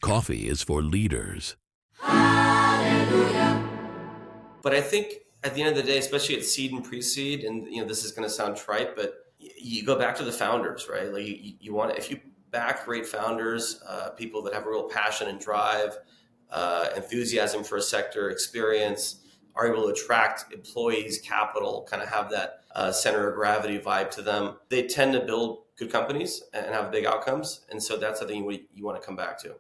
Coffee is for leaders. Hallelujah. But I think at the end of the day, especially at seed and pre-seed, and this is going to sound trite, but you go back to the founders, right? Like you want, if you back great founders, people that have a real passion and drive, enthusiasm for a sector, experience, are able to attract employees, capital, kind of have that center of gravity vibe to them. They tend to build good companies and have big outcomes, and so that's something you want to come back to.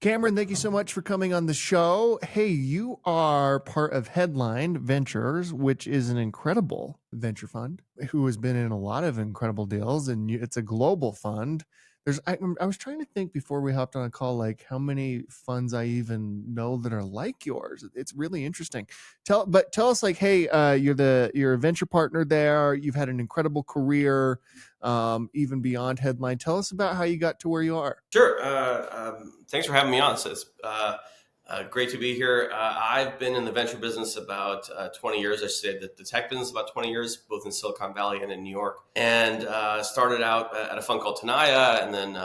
Kamran, thank you so much for coming on the show. Hey, you are part of Headline Ventures, which is an incredible venture fund who has been in a lot of incredible deals, and it's a global fund. I was trying to think before we hopped on a call, like how many funds I even know that are like yours. It's really interesting. Tell us, like, hey, you're a venture partner there. You've had an incredible career, even beyond Headline. Tell us about how you got to where you are. Sure. Thanks for having me on. So it's great to be here. I've been in the venture business about 20 years. I should say the tech business about 20 years, both in Silicon Valley and in New York. And started out at a fund called Tenaya, and then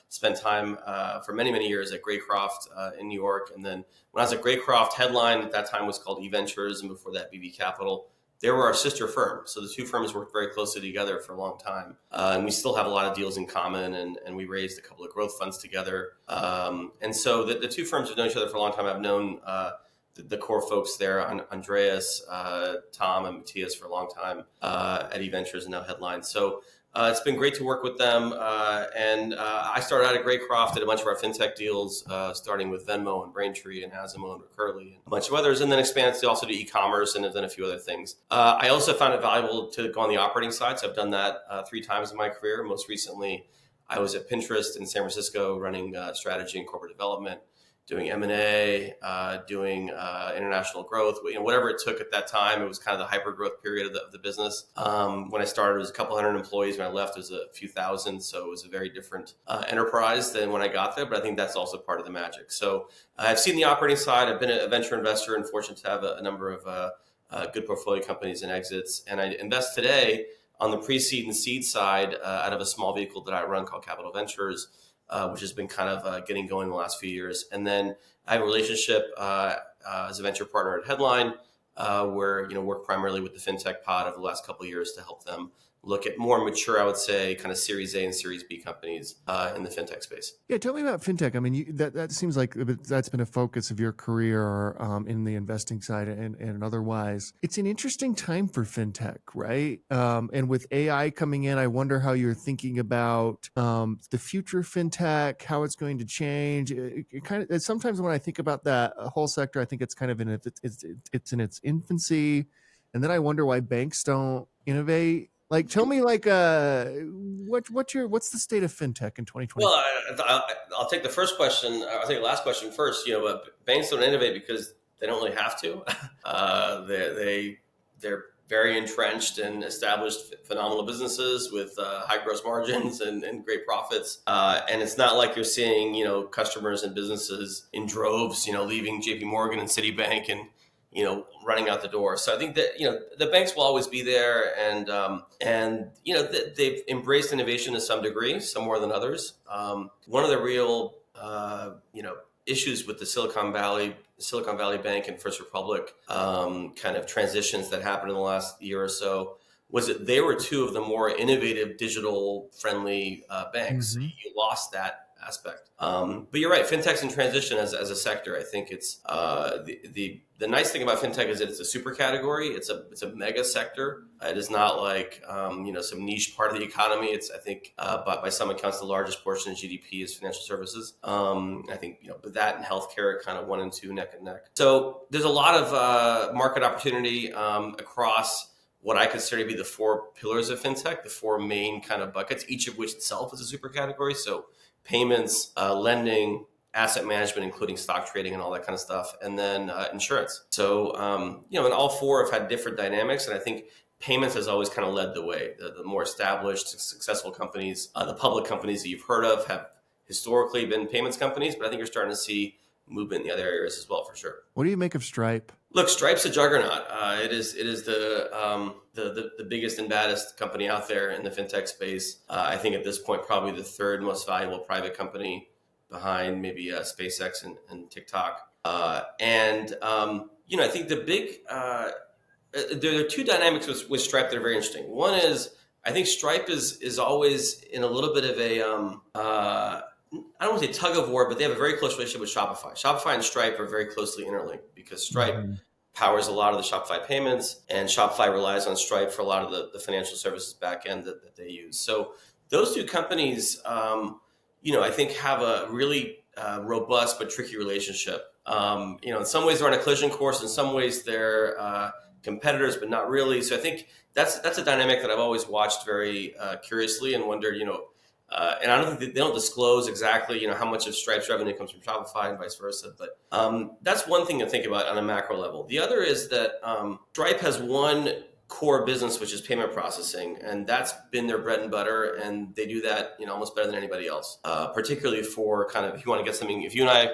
spent time for many, many years at Greycroft in New York. And then when I was at Greycroft, Headline at that time was called eVentures, and before that, BV Capital. They were our sister firm. So the two firms worked very closely together for a long time. And we still have a lot of deals in common, and we raised a couple of growth funds together. And so the two firms have known each other for a long time. I've known the core folks there, Andreas, Tom, and Matthias for a long time at eVentures and now Headline. So it's been great to work with them. And I started out at Greycroft, did a bunch of our FinTech deals, starting with Venmo and Braintree and Asimo and Recurly and a bunch of others, and then expanded to also do e-commerce and have done a few other things. I also found it valuable to go on the operating side. So I've done that 3 times in my career. Most recently, I was at Pinterest in San Francisco running strategy and corporate development, doing M&A, doing international growth, whatever it took at that time. It was kind of the hyper growth period of the business. When I started, it was a couple hundred employees. When I left, it was a few thousand. So it was a very different enterprise than when I got there. But I think that's also part of the magic. So I've seen the operating side. I've been a venture investor and fortunate to have a number of good portfolio companies and exits. And I invest today on the pre-seed and seed side out of a small vehicle that I run called Capital Ventures, which has been kind of getting going the last few years. And then I have a relationship as a venture partner at Headline, where work primarily with the FinTech pod over the last couple of years to help them look at more mature, I would say, kind of Series A and Series B companies in the FinTech space. Yeah, tell me about FinTech. I mean, that seems like that's been a focus of your career in the investing side and otherwise. It's an interesting time for FinTech, right? And with AI coming in, I wonder how you're thinking about the future of FinTech, how it's going to change. It kind of sometimes when I think about that whole sector, I think it's kind of it's in its infancy, and then I wonder why banks don't innovate. Like, tell me, like, what's the state of FinTech in 2020? Well, I'll take the first question. I'll take the last question first. Banks don't innovate because they don't really have to. They're very entrenched and established phenomenal businesses with high gross margins and great profits. And it's not like you're seeing, customers and businesses in droves, leaving JP Morgan and Citibank and running out the door. So I think that, the banks will always be there, and they've embraced innovation to some degree, some more than others. One of the real, issues with the Silicon Valley Bank and First Republic kind of transitions that happened in the last year or so was that they were two of the more innovative, digital-friendly banks. Mm-hmm. So you lost that aspect. But you're right, FinTech's in transition as a sector. I think it's the nice thing about FinTech is that it's a super category. It's a mega sector. It is not like some niche part of the economy. It's, I think, by some accounts, the largest portion of GDP is financial services. I think but that and healthcare are kind of 1 and 2 neck and neck. So there's a lot of market opportunity across what I consider to be the 4 pillars of FinTech, the 4 main kind of buckets, each of which itself is a super category. So payments, lending, asset management, including stock trading and all that kind of stuff, and then insurance. So, and all 4 have had different dynamics. And I think payments has always kind of led the way. The more established, successful companies, the public companies that you've heard of have historically been payments companies, but I think you're starting to see movement in the other areas as well, for sure. What do you make of Stripe? Look, Stripe's a juggernaut. It is the biggest and baddest company out there in the fintech space. I think at this point, probably the third most valuable private company behind maybe SpaceX and TikTok. I think the big there are two dynamics with Stripe that are very interesting. One is I think Stripe is always in a little bit of a I don't want to say tug of war, but they have a very close relationship with Shopify. Shopify and Stripe are very closely interlinked because Stripe Mhm. powers a lot of the Shopify payments, and Shopify relies on Stripe for a lot of the financial services backend that they use. So those two companies, I think have a really robust but tricky relationship. In some ways they're on a collision course, in some ways they're competitors, but not really. So I think that's a dynamic that I've always watched very curiously and wondered, and I don't think they don't disclose exactly, how much of Stripe's revenue comes from Shopify and vice versa. But that's one thing to think about on a macro level. The other is that Stripe has one core business, which is payment processing, and that's been their bread and butter, and they do that, almost better than anybody else. Particularly for kind of if you want to get something. If you and I,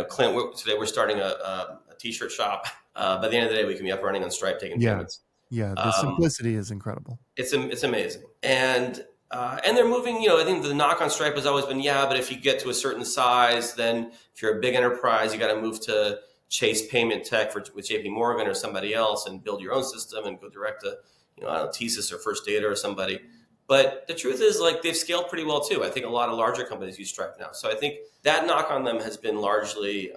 Clint, today we're starting a t-shirt shop. By the end of the day, we can be up running on Stripe taking Yeah. payments. Yeah. The simplicity is incredible. It's amazing, and they're moving. I think the knock on Stripe has always been, yeah, but if you get to a certain size, then if you're a big enterprise, you got to move to Chase Payment Tech with JP Morgan or somebody else and build your own system and go direct to, I don't know, TSYS or First Data or somebody. But the truth is, like, they've scaled pretty well too. I think a lot of larger companies use Stripe now, so I think that knock on them has been largely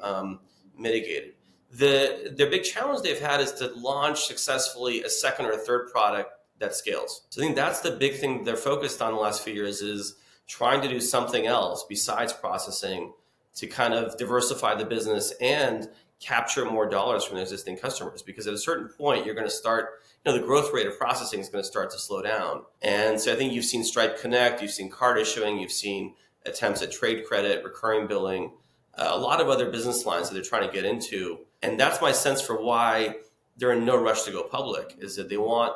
mitigated. Their big challenge they've had is to launch successfully a second or a third product that scales. So I think that's the big thing they're focused on the last few years is trying to do something else besides processing to kind of diversify the business and capture more dollars from their existing customers. Because at a certain point, you're going to start, the growth rate of processing is going to start to slow down. And so I think you've seen Stripe Connect, you've seen card issuing, you've seen attempts at trade credit, recurring billing, a lot of other business lines that they're trying to get into. And that's my sense for why they're in no rush to go public, is that they want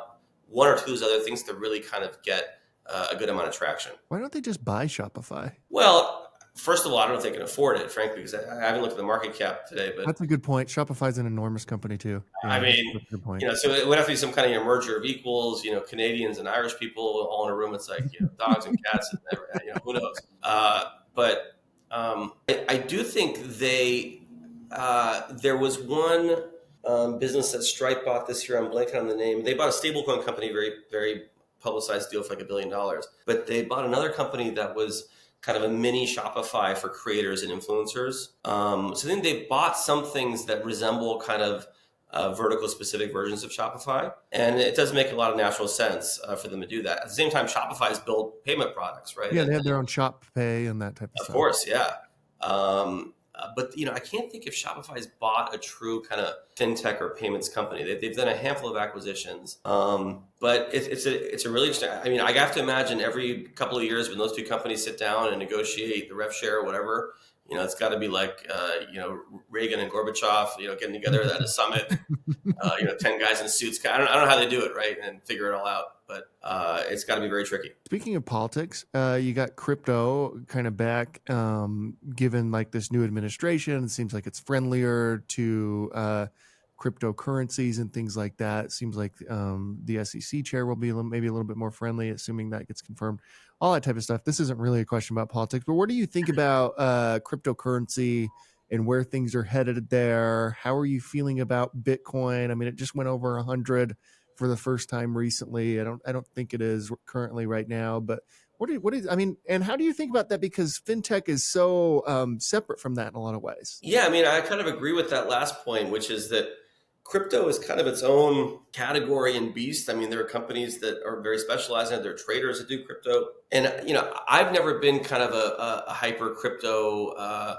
one or two of those other things to really kind of get a good amount of traction. Why don't they just buy Shopify? Well, first of all, I don't know if they can afford it, frankly, because I haven't looked at the market cap today. But That's a good point. Shopify's an enormous company too. Yeah, I mean, that's a good point. so it would have to be some kind of merger of equals, Canadians and Irish people all in a room. It's like, dogs and cats, and who knows? But I do think there was one business that Stripe bought this year. I'm blanking on the name. They bought a stablecoin company, very, very publicized deal for like $1 billion. But they bought another company that was kind of a mini Shopify for creators and influencers. So I think they bought some things that resemble kind of vertical specific versions of Shopify. And it does make a lot of natural sense for them to do that. At the same time, Shopify has built payment products, right? Yeah, they have their own Shop Pay and that type of stuff. Of course, yeah. But I can't think if Shopify's bought a true kind of fintech or payments company. They've done a handful of acquisitions, but it's a really interesting. I mean, I have to imagine every couple of years when those two companies sit down and negotiate the rev share or whatever, it's got to be like Reagan and Gorbachev, getting together at a summit. 10 guys in suits. I don't know how they do it, right, and figure it all out. But it's got to be very tricky. Speaking of politics, you got crypto kind of back, given like this new administration. It seems like it's friendlier to cryptocurrencies and things like that. It seems like the SEC chair will be maybe a little bit more friendly, assuming that gets confirmed. All that type of stuff. This isn't really a question about politics, but what do you think about cryptocurrency and where things are headed there? How are you feeling about Bitcoin? I mean, it just went over 100 for the first time recently. I don't think it is currently right now, but what is, I mean, and how do you think about that? Because fintech is so separate from that in a lot of ways. Yeah, I mean, I kind of agree with that last point, which is that crypto is kind of its own category and beast. I mean, there are companies that are very specialized in it. There are traders that do crypto. And, I've never been kind of a hyper crypto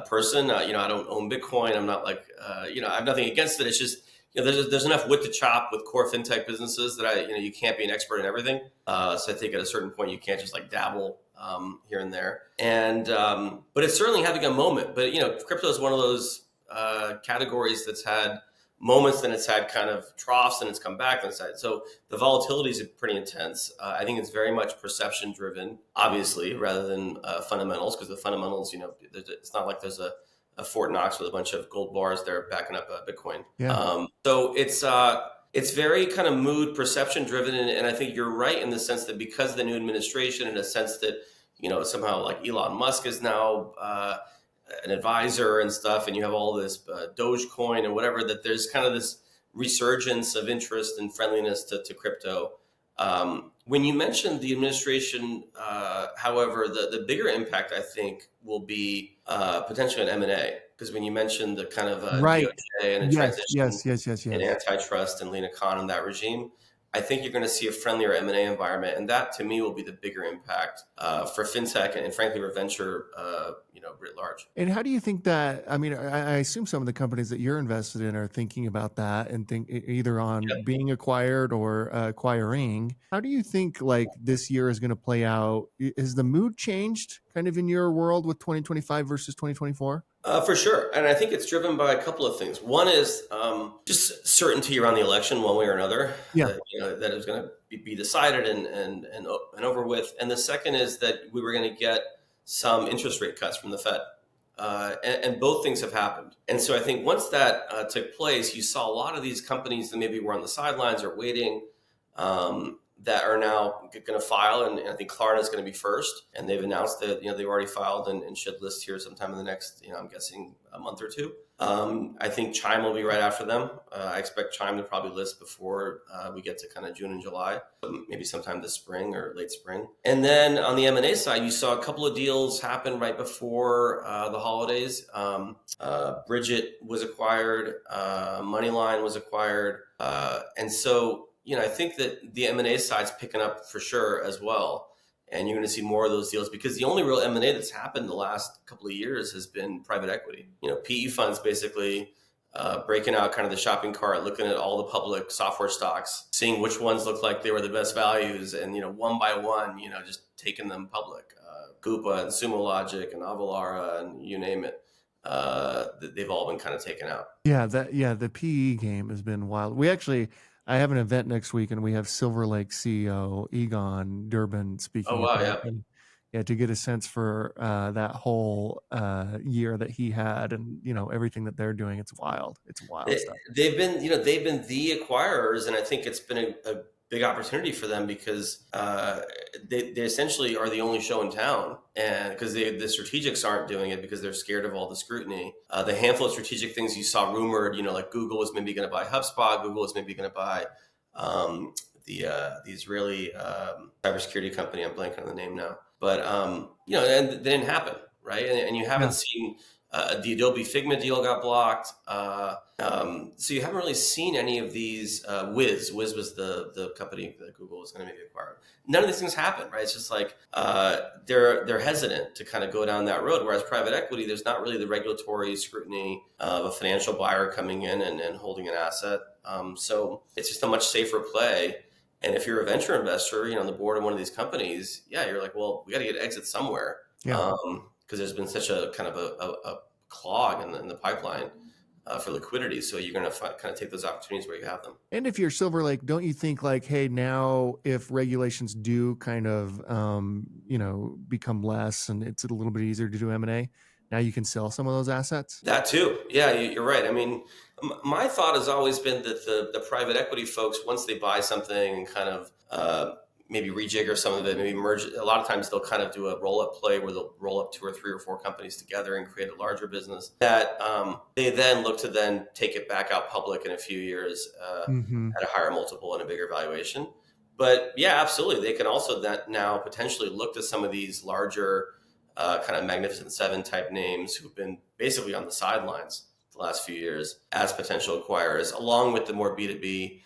person. I don't own Bitcoin. I'm not like, I have nothing against it. It's just, there's enough wood to chop with core fintech businesses that you can't be an expert in everything. So I think at a certain point, you can't just like dabble here and there. And, but it's certainly having a moment. But, crypto is one of those categories that's had moments, then it's had kind of troughs, and it's come back. So the volatility is pretty intense. I think it's very much perception driven, obviously, rather than fundamentals, because the fundamentals, it's not like there's a Fort Knox with a bunch of gold bars there backing up Bitcoin. Yeah. So it's very kind of mood perception driven, and I think you're right in the sense that because of the new administration, in a sense that somehow like Elon Musk is now an advisor and stuff, and you have all this Dogecoin and whatever, that there's kind of this resurgence of interest and friendliness to crypto. When you mentioned the administration, however, the bigger impact I think will be potentially an M&A, because when you mentioned the kind of Right. DOJ and a Yes, transition yes, yes, yes, in yes. antitrust and Lena Khan and that regime, I think you're going to see a friendlier M&A environment, and that to me will be the bigger impact for fintech and frankly for venture, writ large. And how do you think that? I mean, I assume some of the companies that you're invested in are thinking about that and think either on being acquired or acquiring. How do you think like this year is going to play out? Has the mood changed kind of in your world with 2025 versus 2024? For sure. And I think it's driven by a couple of things. One is just certainty around the election, one way or another, Yeah. that it was going to be decided and over with. And the second is that we were going to get some interest rate cuts from the Fed. And both things have happened. And so I think once that took place, you saw a lot of these companies that maybe were on the sidelines or waiting, that are now going to file, and I think Klarna is going to be first. And they've announced that they've already filed and should list here sometime in the next, I'm guessing a month or two. I think Chime will be right after them. I expect Chime to probably list before we get to kind of June and July, maybe sometime this spring or late spring. And then on the M&A side, you saw a couple of deals happen right before the holidays. Bridget was acquired, Moneyline was acquired, and so I think that the M&A side's picking up for sure as well. And you're going to see more of those deals because the only real M&A that's happened the last couple of years has been private equity. PE funds basically breaking out kind of the shopping cart, looking at all the public software stocks, seeing which ones look like they were the best values, and one by one, just taking them public. Coupa and Sumo Logic and Avalara and you name it. They've all been kind of taken out. Yeah, the PE game has been wild. I have an event next week, and we have Silver Lake CEO Egon Durbin speaking. Oh wow, at that. yeah. And, to get a sense for that whole year that he had, and everything that they're doing. It's wild. It's wild stuff. They've been the acquirers, and I think it's been a big opportunity for them because they essentially are the only show in town, and because the strategics aren't doing it because they're scared of all the scrutiny. The handful of strategic things you saw rumored, like Google was maybe going to buy HubSpot, Google was maybe going to buy the Israeli cybersecurity company. I'm blanking on the name now, but and they didn't happen, right? And you haven't seen. The Adobe Figma deal got blocked. So you haven't really seen any of these. Wiz was the company that Google was going to maybe acquire. None of these things happen, right? It's just like they're hesitant to kind of go down that road. Whereas private equity, there's not really the regulatory scrutiny of a financial buyer coming in and holding an asset. So it's just a much safer play. And if you're a venture investor, on the board of one of these companies, you're like, well, we got to get exit somewhere. Yeah. Because there's been such a kind of a clog in the pipeline for liquidity. So you're going to kind of take those opportunities where you have them. And if you're Silver Lake, don't you think like, hey, now if regulations do kind of, become less and it's a little bit easier to do M&A, now you can sell some of those assets? That too. Yeah, you're right. I mean, my thought has always been that the private equity folks, once they buy something and kind of maybe rejigger some of it, maybe merge. A lot of times they'll kind of do a roll-up play where they'll roll up 2 or 3 or 4 companies together and create a larger business that they then look to then take it back out public in a few years at a higher multiple and a bigger valuation. But yeah, absolutely. They can also now potentially look to some of these larger kind of Magnificent Seven type names who've been basically on the sidelines the last few years as potential acquirers, along with the more B2B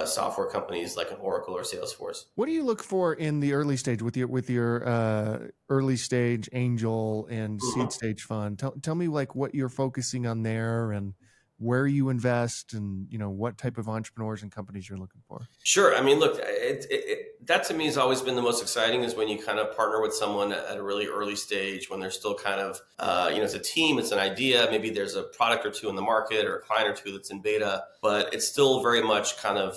software companies like an Oracle or Salesforce. What do you look for in the early stage with your early stage angel and seed stage fund? Tell me like what you're focusing on there and where you invest and what type of entrepreneurs and companies you're looking for. Sure. I mean, look, that to me has always been the most exciting is when you kind of partner with someone at a really early stage when they're still kind of, it's a team, it's an idea. Maybe there's a product or two in the market or a client or two that's in beta, but it's still very much kind of,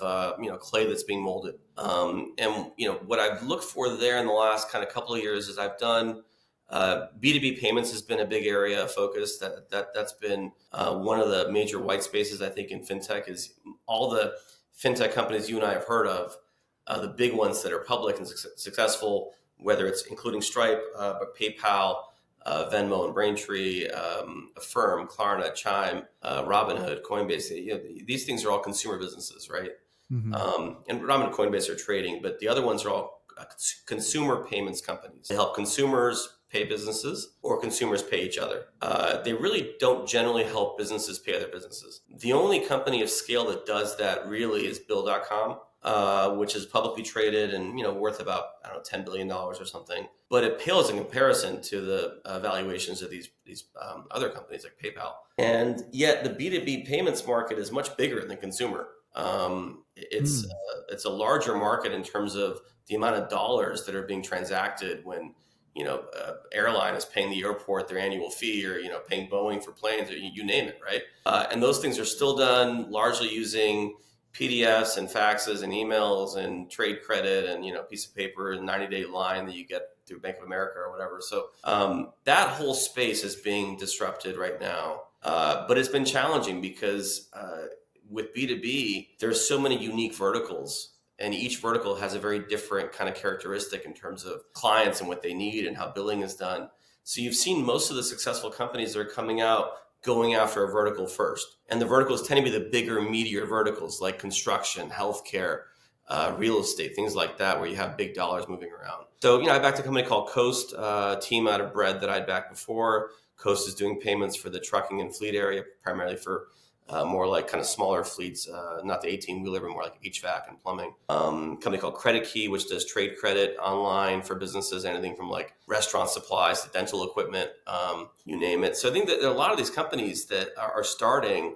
clay that's being molded. And what I've looked for there in the last kind of couple of years is I've done B2B payments has been a big area of focus. That's been one of the major white spaces, I think, in FinTech is all the FinTech companies you and I have heard of, the big ones that are public and successful, whether it's including Stripe, but PayPal, Venmo and Braintree, Affirm, Klarna, Chime, Robinhood, Coinbase. These things are all consumer businesses, right? Mm-hmm. And Robinhood and Coinbase are trading, but the other ones are all consumer payments companies. They help consumers pay businesses or consumers pay each other. They really don't generally help businesses pay other businesses. The only company of scale that does that really is Bill.com, which is publicly traded and worth about $10 billion or something. But it pales in comparison to the valuations of these other companies like PayPal. And yet the B2B payments market is much bigger than consumer. It's a larger market in terms of the amount of dollars that are being transacted when airline is paying the airport their annual fee, or paying Boeing for planes, or you name it, right? And those things are still done largely using PDFs and faxes and emails and trade credit and piece of paper and 90-day line that you get through Bank of America or whatever. So that whole space is being disrupted right now, but it's been challenging because with B2B, there's so many unique verticals, and each vertical has a very different kind of characteristic in terms of clients and what they need and how billing is done. So you've seen most of the successful companies that are coming out going after a vertical first. And the verticals tend to be the bigger, meatier verticals like construction, healthcare, real estate, things like that, where you have big dollars moving around. So, I backed a company called Coast, team out of Bread that I'd backed before. Coast is doing payments for the trucking and fleet area, primarily for more like kind of smaller fleets, not the 18-wheeler, but more like HVAC and plumbing. Company called Credit Key, which does trade credit online for businesses, anything from like restaurant supplies to dental equipment, you name it. So I think that there are a lot of these companies that are starting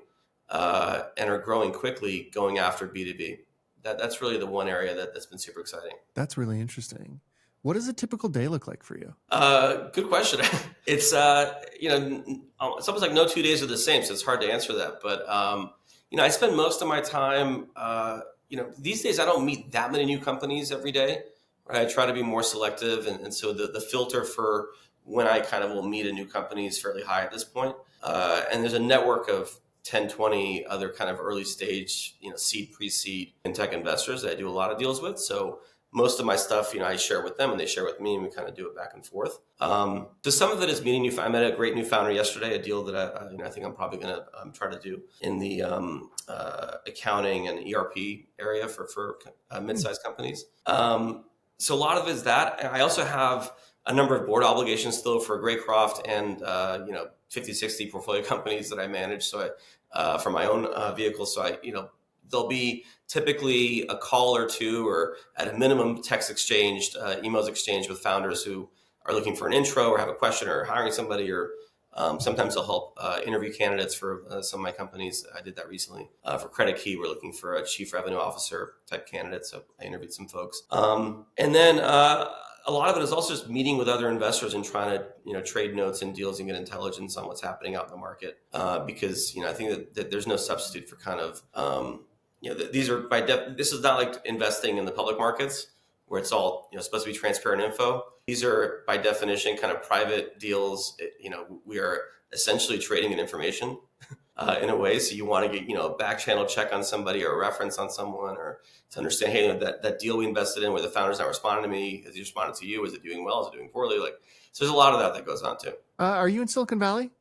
and are growing quickly going after B2B. That's really the one area that's been super exciting. That's really interesting. What does a typical day look like for you? Good question. It's it's almost like no 2 days are the same, so it's hard to answer that. But I spend most of my time. These days I don't meet that many new companies every day. Right? I try to be more selective, and so the filter for when I kind of will meet a new company is fairly high at this point. And there's a network of 10, 20 other kind of early stage, seed, pre-seed, fintech investors that I do a lot of deals with. So most of my stuff, I share with them and they share with me, and we kind of do it back and forth. So some of it is meeting new. I met a great new founder yesterday, a deal that I think I'm probably going to try to do in the accounting and ERP area for mid-sized companies. So a lot of it is that. I also have a number of board obligations still for Greycroft and 50, 60 portfolio companies that I manage. So for my own vehicles, so there'll be typically a call or two, or at a minimum text exchanged, emails exchanged with founders who are looking for an intro or have a question or hiring somebody, or sometimes I'll help interview candidates for some of my companies. I did that recently. For Credit Key, we're looking for a chief revenue officer type candidate, so I interviewed some folks. And then a lot of it is also just meeting with other investors and trying to trade notes and deals and get intelligence on what's happening out in the market, because I think that there's no substitute for kind of these are this is not like investing in the public markets where it's all supposed to be transparent info. These are by definition kind of private deals. We are essentially trading in information in a way. So you want to get a back channel check on somebody or a reference on someone, or to understand, hey, that deal we invested in where the founder's not responding to me, has he responded to you? Is it doing well? Is it doing poorly? So there's a lot of that goes on too. Are you in Silicon Valley?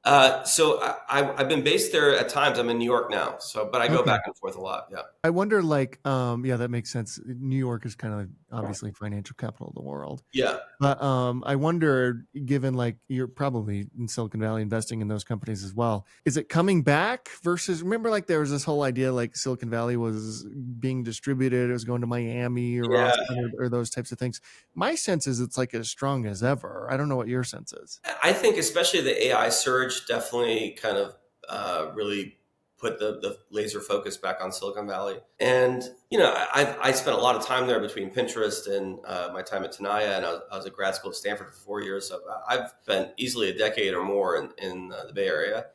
So I've been based there at times. I'm in New York now. But I go back and forth a lot. Yeah. I wonder, that makes sense. New York is kind of obviously financial capital of the world. Yeah. But I wonder, given you're probably in Silicon Valley investing in those companies as well, is it coming back versus, remember there was this whole idea Silicon Valley was being distributed, it was going to Miami or Austin or those types of things. My sense is it's as strong as ever. I don't know what your sense is. I think especially the AI surge definitely kind of really put the laser focus back on Silicon Valley. And, I spent a lot of time there between Pinterest and my time at Tenaya, and I was at grad school at Stanford for 4 years. So I've spent easily a decade or more in the Bay Area.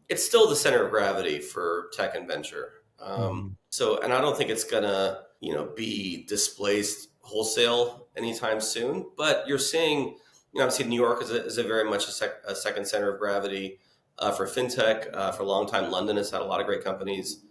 It's still the center of gravity for tech and venture. And I don't think it's going to, be displaced wholesale anytime soon, but you're seeing Obviously New York is a very much a second center of gravity for fintech. For a long time, London has had a lot of great companies.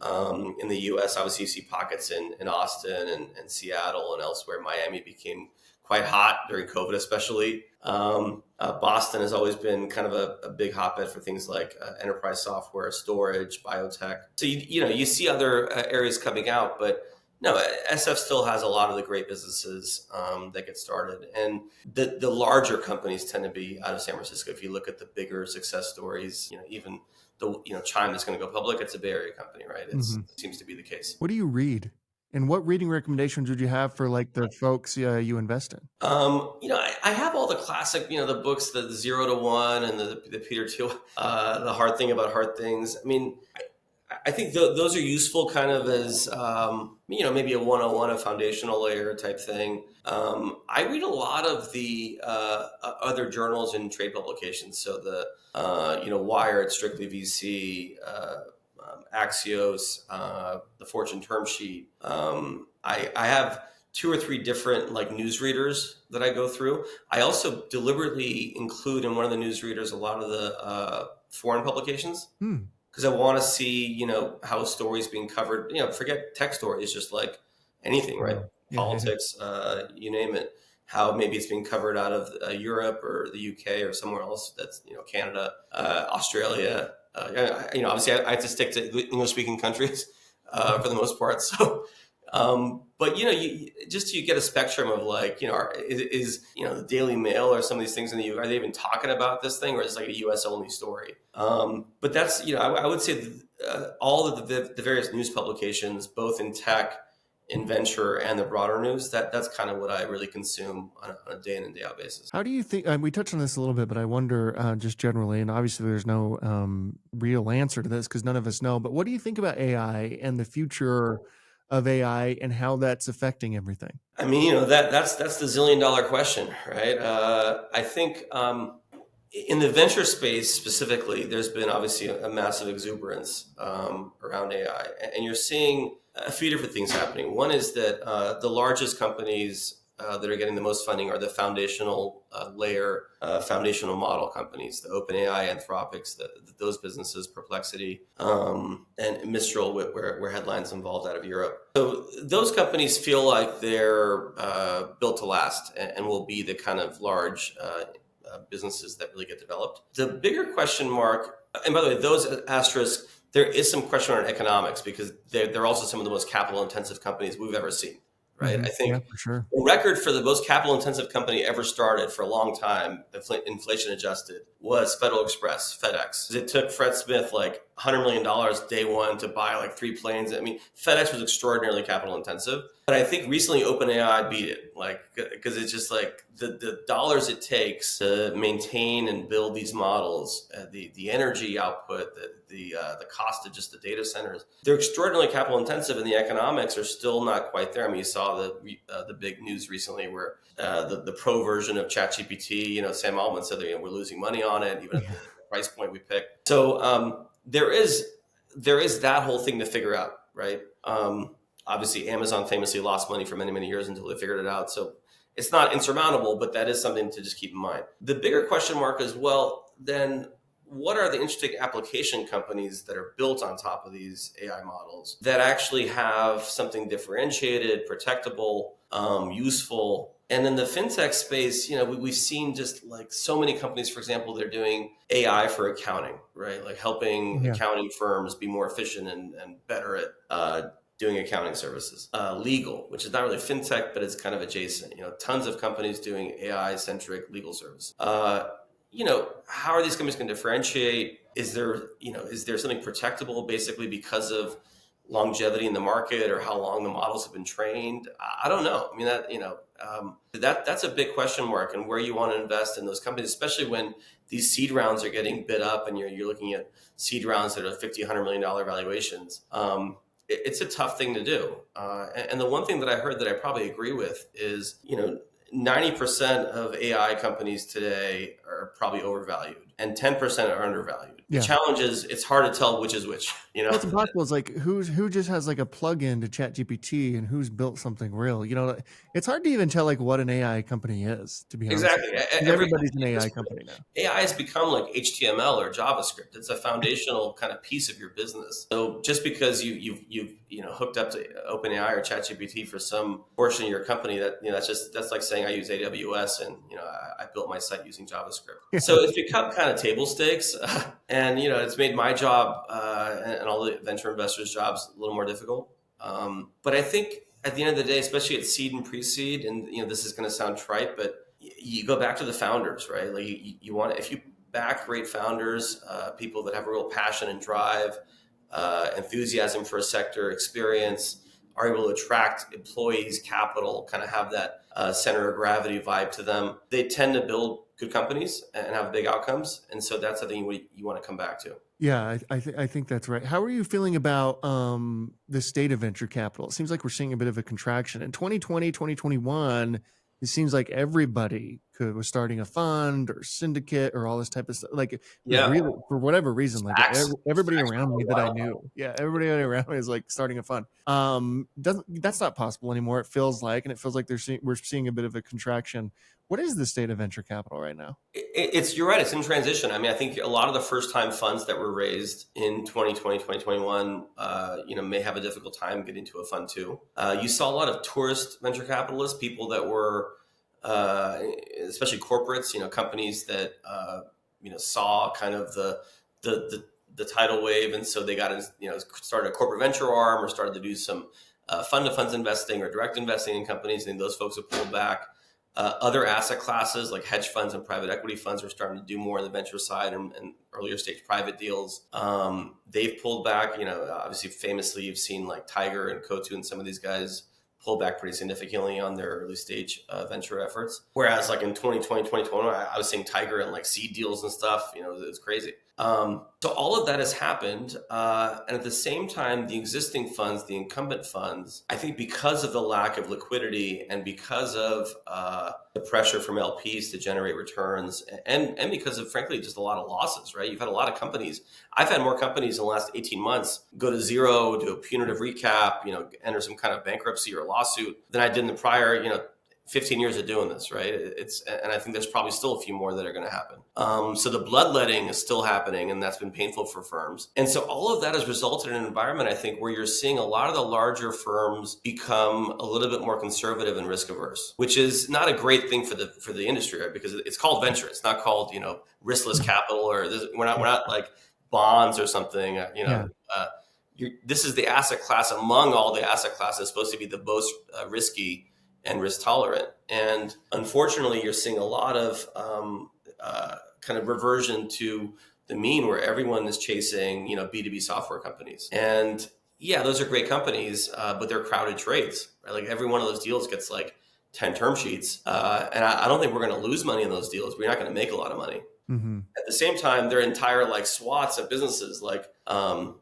In the U.S., obviously, you see pockets in Austin and Seattle and elsewhere. Miami became quite hot during COVID, especially. Boston has always been kind of a big hotbed for things like enterprise software, storage, biotech. So you see other areas coming out, but no, SF still has a lot of the great businesses that get started, and the larger companies tend to be out of San Francisco. If you look at the bigger success stories, even the Chime that's going to go public, it's a Bay Area company, right? It seems to be the case. What do you read? And what reading recommendations would you have for like the folks you invest in? I have all the classic, the books, the 0 to 1 and the Peter Thiel, the hard thing about hard things. I think those are useful kind of as, maybe a 101, a foundational layer type thing. I read a lot of the other journals and trade publications. So Wired, Strictly VC, Axios, the Fortune Term Sheet. I have 2 or 3 different like news readers that I go through. I also deliberately include in one of the news readers a lot of the foreign publications. Because I want to see, how a story is being covered. Forget tech stories, just like anything, right? Politics, you name it. How maybe it's being covered out of Europe or the UK or somewhere else. That's Canada, Australia. Obviously, I have to stick to English-speaking countries for the most part. So, but you get a spectrum of like, is the Daily Mail or some of these things in the UK, are they even talking about this thing, or is it like a US only story? But that's, I would say all of the various news publications, both in tech, in venture, and the broader news, that's kind of what I really consume on a day in and day out basis. How do you think, we touched on this a little bit, but I wonder just generally, and obviously there's no real answer to this because none of us know, but what do you think about AI and the future of AI and how that's affecting everything? That's the $1 zillion question, right? I think in the venture space specifically, there's been obviously a massive exuberance around AI, and you're seeing a few different things happening. One is that the largest companies that are getting the most funding are the foundational layer, foundational model companies, the OpenAI, Anthropics, those businesses, Perplexity, and Mistral, where headlines involved out of Europe. So those companies feel like they're built to last and will be the kind of large businesses that really get developed. The bigger question mark, and by the way, those asterisks, there is some question on economics because they're also some of the most capital intensive companies we've ever seen. Right. I think for sure. The record for the most capital intensive company ever started for a long time, inflation adjusted, was Federal Express, FedEx. It took Fred Smith like $100 million day one to buy like 3 planes. FedEx was extraordinarily capital intensive. But I think recently OpenAI beat it, because it's just like the dollars it takes to maintain and build these models, the energy output, the cost of just the data centers, they're extraordinarily capital intensive, and the economics are still not quite there. You saw the big news recently where the pro version of ChatGPT, Sam Altman said that we're losing money on it, even at the price point we picked. So there is that whole thing to figure out, right? Obviously, Amazon famously lost money for many, many years until they figured it out. So it's not insurmountable, but that is something to just keep in mind. The bigger question mark is, well, then what are the interesting application companies that are built on top of these AI models that actually have something differentiated, protectable, useful? And in the fintech space, we've seen just like so many companies, for example, they're doing AI for accounting, right? Like helping accounting firms be more efficient and better at doing accounting services. Legal, which is not really fintech, but it's kind of adjacent. Tons of companies doing AI-centric legal service. How are these companies going to differentiate? Is there something protectable basically because of longevity in the market or how long the models have been trained? I don't know. That's a big question mark, and where you want to invest in those companies, especially when these seed rounds are getting bid up and you're looking at seed rounds that are $50, $100 million valuations. It's a tough thing to do. And the one thing that I heard that I probably agree with is, 90% of AI companies today are probably overvalued. and 10% are undervalued. The Yeah. challenge is it's hard to tell which is which, you know? What's impossible is like who just has like a plug-in to ChatGPT and who's built something real. It's hard to even tell like what an AI company is, to be honest Exactly. with you. 'Cause Every everybody's an company at AI this point, company now. AI has become like HTML or JavaScript. It's a foundational kind of piece of your business. So just because you've hooked up to OpenAI or ChatGPT for some portion of your company, that's like saying I use AWS and I built my site using JavaScript. Yeah. So it's become kind of table stakes, and it's made my job and all the venture investors' jobs a little more difficult. But I think at the end of the day, especially at seed and pre-seed, and this is going to sound trite, but you go back to the founders, right? Like you want, if you back great founders, people that have a real passion and drive, enthusiasm for a sector, experience, are able to attract employees, capital, kind of have that center of gravity vibe to them. They tend to build good companies and have big outcomes, and so that's something you want to come back to. Yeah, I think that's right. How are you feeling about the state of venture capital? It seems like we're seeing a bit of a contraction. In 2020, 2021, it seems like everybody was starting a fund or syndicate or all this type of stuff. Like it was Yeah, really, for whatever reason, like SPACs. everybody SPACs around for me a that I while. knew, everybody around me is like starting a fund. That's not possible anymore. It feels like, and it feels like we're seeing a bit of a contraction. What is the state of venture capital right now? You're right. It's in transition. I mean, I think a lot of the first time funds that were raised in 2020, 2021, may have a difficult time getting to a fund too. You saw a lot of tourist venture capitalists, people that were, especially corporates, companies that, saw kind of the tidal wave. And so they got, started a corporate venture arm or started to do some fund to funds investing or direct investing in companies. And those folks have pulled back. Other asset classes like hedge funds and private equity funds are starting to do more on the venture side and earlier stage private deals. They've pulled back. Obviously, famously, you've seen like Tiger and Coatue and some of these guys pull back pretty significantly on their early stage venture efforts. Whereas like in 2020, 2021, I was seeing Tiger and like seed deals and stuff. It's crazy. So all of that has happened. And at the same time, the existing funds, the incumbent funds, I think because of the lack of liquidity and because of the pressure from LPs to generate returns and because of, frankly, just a lot of losses, right? You've had a lot of companies. I've had more companies in the last 18 months go to zero, do a punitive recap, enter some kind of bankruptcy or lawsuit than I did in the prior, 15 years of doing this, right? And I think there's probably still a few more that are going to happen. So the bloodletting is still happening, and that's been painful for firms. And so all of that has resulted in an environment, I think, where you're seeing a lot of the larger firms become a little bit more conservative and risk averse, which is not a great thing for the industry, right? Because it's called venture. It's not called, riskless capital, or we're not like bonds or something. This is the asset class among all the asset classes supposed to be the most risky and risk tolerant. And unfortunately, you're seeing a lot of kind of reversion to the mean where everyone is chasing, B2B software companies. And yeah, those are great companies, but they're crowded trades, right? Like every one of those deals gets like 10 term sheets. And I don't think we're going to lose money in those deals. We're not going to make a lot of money. Mm-hmm. At the same time, there are entire like swaths of businesses like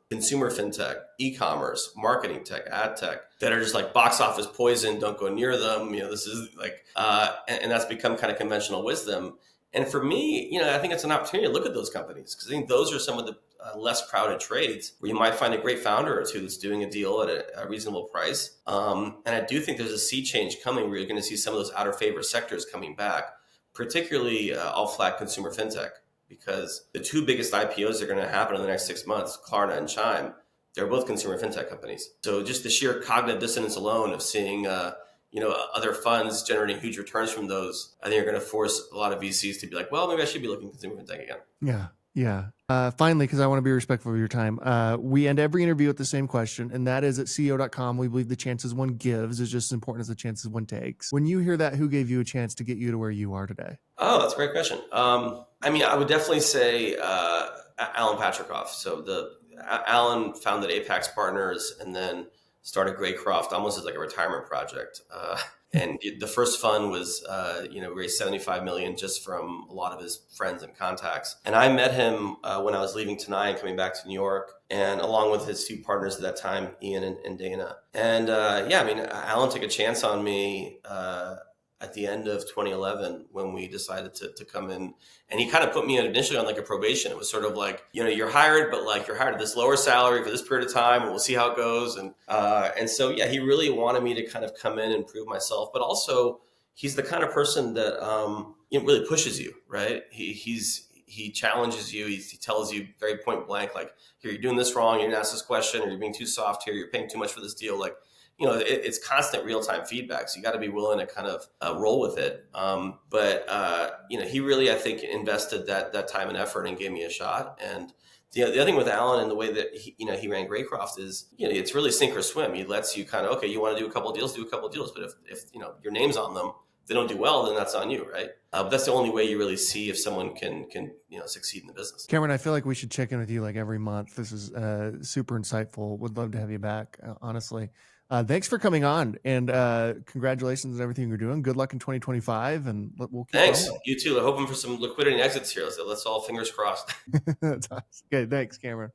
consumer fintech, e-commerce, marketing tech, ad tech that are just like box office poison. Don't go near them. This is like, and that's become kind of conventional wisdom. And for me, I think it's an opportunity to look at those companies because I think those are some of the less crowded trades where you might find a great founder or two that's doing a deal at a reasonable price. And I do think there's a sea change coming where you're going to see some of those outer favor sectors coming back, particularly all-flat consumer fintech, because the two biggest IPOs that are going to happen in the next 6 months, Klarna and Chime, they're both consumer fintech companies. So just the sheer cognitive dissonance alone of seeing other funds generating huge returns from those, I think are going to force a lot of VCs to be like, well, maybe I should be looking at consumer fintech again. Yeah. Finally, because I want to be respectful of your time, we end every interview with the same question, and that is at CEO.com. We believe the chances one gives is just as important as the chances one takes. When you hear that, who gave you a chance to get you to where you are today? Oh, that's a great question. I would definitely say Alan Patrikoff. So Alan founded Apex Partners and then started Greycroft almost as like a retirement project. And the first fund was, raised $75 million just from a lot of his friends and contacts. And I met him when I was leaving Tenaya and coming back to New York, and along with his two partners at that time, Ian and Dana. And Alan took a chance on me at the end of 2011 when we decided to come in. And he kind of put me initially on like a probation. It was sort of like, you're hired, but like you're hired at this lower salary for this period of time, and we'll see how it goes. And so, yeah, he really wanted me to kind of come in and prove myself, but also he's the kind of person that really pushes you, right? He challenges you. He tells you very point blank, like, here, you're doing this wrong. You didn't ask this question, or you're being too soft here. You're paying too much for this deal. Like, it's constant real-time feedback. So you got to be willing to kind of roll with it. But he really, I think, invested that time and effort and gave me a shot. And the other thing with Alan and the way that he ran Greycroft is, it's really sink or swim. He lets you kind of, okay, you want to do a couple of deals, do a couple of deals. But if your name's on them, if they don't do well, then that's on you, right? But that's the only way you really see if someone can succeed in the business. Cameron, I feel like we should check in with you like every month. This is super insightful. Would love to have you back, honestly. Thanks for coming on, and congratulations on everything you're doing. Good luck in 2025, and we'll keep Thanks. going. You too. I'm hoping for some liquidity and exits here. So let's all fingers crossed. That's awesome. Okay, thanks, Cameron.